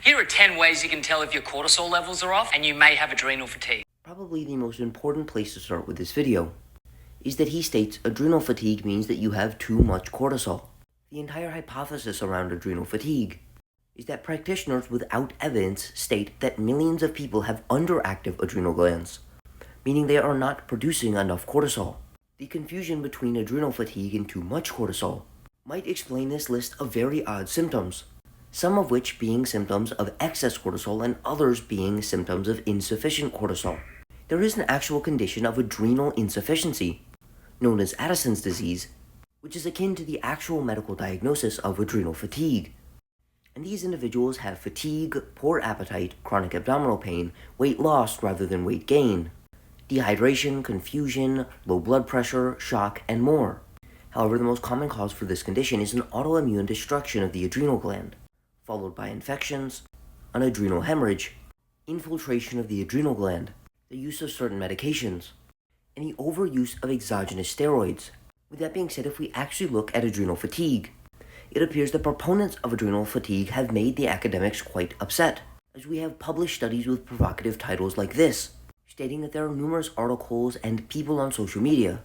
Here are 10 ways you can tell if your cortisol levels are off and you may have adrenal fatigue. Probably the most important place to start with this video is that he states adrenal fatigue means that you have too much cortisol. The entire hypothesis around adrenal fatigue is that practitioners without evidence state that millions of people have underactive adrenal glands, meaning they are not producing enough cortisol. The confusion between adrenal fatigue and too much cortisol might explain this list of very odd symptoms, some of which being symptoms of excess cortisol and others being symptoms of insufficient cortisol. There is an actual condition of adrenal insufficiency, known as Addison's disease, which is akin to the actual medical diagnosis of adrenal fatigue. And these individuals have fatigue, poor appetite, chronic abdominal pain, weight loss rather than weight gain, dehydration, confusion, low blood pressure, shock, and more. However, the most common cause for this condition is an autoimmune destruction of the adrenal gland, followed by infections, an adrenal hemorrhage, infiltration of the adrenal gland, the use of certain medications, and the overuse of exogenous steroids. With that being said, if we actually look at adrenal fatigue, it appears that proponents of adrenal fatigue have made the academics quite upset, as we have published studies with provocative titles like this, stating that there are numerous articles and people on social media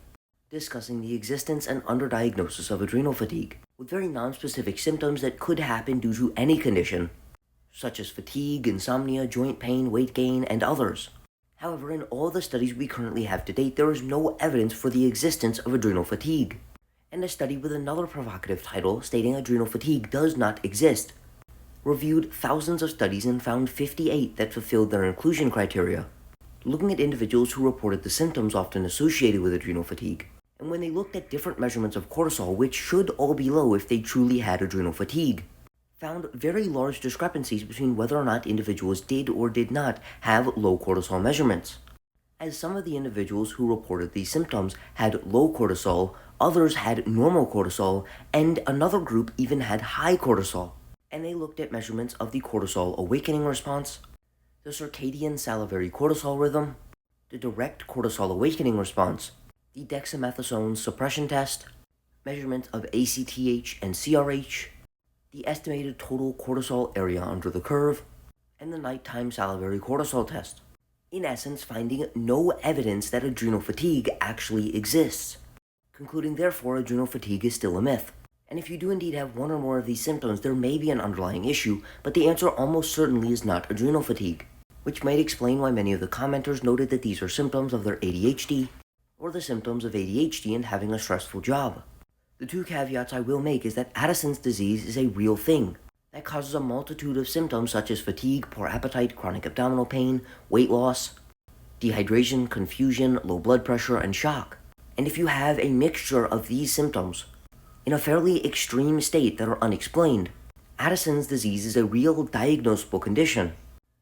discussing the existence and underdiagnosis of adrenal fatigue, with very non-specific symptoms that could happen due to any condition, such as fatigue, insomnia, joint pain, weight gain, and others. However, in all the studies we currently have to date, there is no evidence for the existence of adrenal fatigue. And a study with another provocative title stating adrenal fatigue does not exist reviewed thousands of studies and found 58 that fulfilled their inclusion criteria, looking at individuals who reported the symptoms often associated with adrenal fatigue. And when they looked at different measurements of cortisol, which should all be low if they truly had adrenal fatigue, found very large discrepancies between whether or not individuals did or did not have low cortisol measurements. As some of the individuals who reported these symptoms had low cortisol, others had normal cortisol, and another group even had high cortisol. And they looked at measurements of the cortisol awakening response, the circadian salivary cortisol rhythm, the direct cortisol awakening response, the dexamethasone suppression test, measurements of ACTH and CRH, the estimated total cortisol area under the curve, and the nighttime salivary cortisol test. In essence, finding no evidence that adrenal fatigue actually exists, concluding therefore adrenal fatigue is still a myth. And if you do indeed have one or more of these symptoms, there may be an underlying issue, but the answer almost certainly is not adrenal fatigue, which might explain why many of the commenters noted that these are symptoms of their ADHD, or the symptoms of ADHD and having a stressful job. The two caveats I will make is that Addison's disease is a real thing that causes a multitude of symptoms such as fatigue, poor appetite, chronic abdominal pain, weight loss, dehydration, confusion, low blood pressure, and shock. And if you have a mixture of these symptoms in a fairly extreme state that are unexplained, Addison's disease is a real diagnosable condition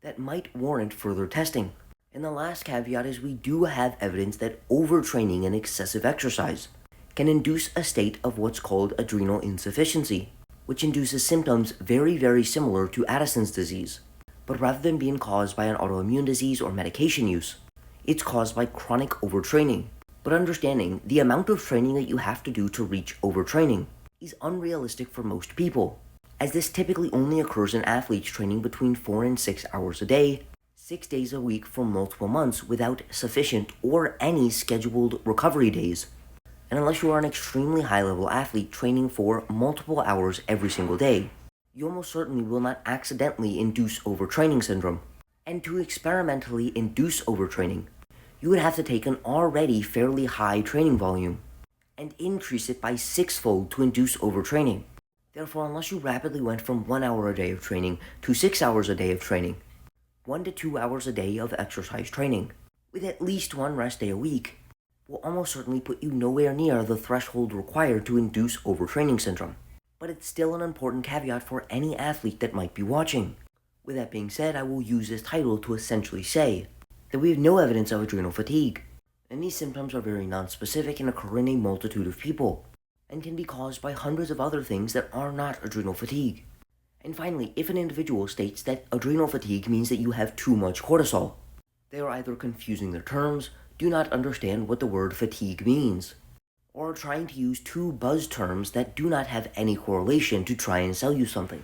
that might warrant further testing. And the last caveat is we do have evidence that overtraining and excessive exercise can induce a state of what's called adrenal insufficiency, which induces symptoms very similar to Addison's disease. But rather than being caused by an autoimmune disease or medication use, it's caused by chronic overtraining. But understanding the amount of training that you have to do to reach overtraining is unrealistic for most people, as this typically only occurs in athletes training between 4 and 6 hours a day, 6 days a week for multiple months without sufficient or any scheduled recovery days. And unless you are an extremely high-level athlete training for multiple hours every single day, you almost certainly will not accidentally induce overtraining syndrome. And to experimentally induce overtraining, you would have to take an already fairly high training volume and increase it by 6-fold to induce overtraining. Therefore, unless you rapidly went from 1 hour a day of training to 6 hours a day of training, 1 to 2 hours a day of exercise training, with at least 1 rest day a week, will almost certainly put you nowhere near the threshold required to induce overtraining syndrome. But it's still an important caveat for any athlete that might be watching. With that being said, I will use this title to essentially say that we have no evidence of adrenal fatigue, and these symptoms are very non-specific and occur in a multitude of people, and can be caused by hundreds of other things that are not adrenal fatigue. And finally, if an individual states that adrenal fatigue means that you have too much cortisol, they are either confusing their terms, do not understand what the word fatigue means, or are trying to use two buzz terms that do not have any correlation to try and sell you something.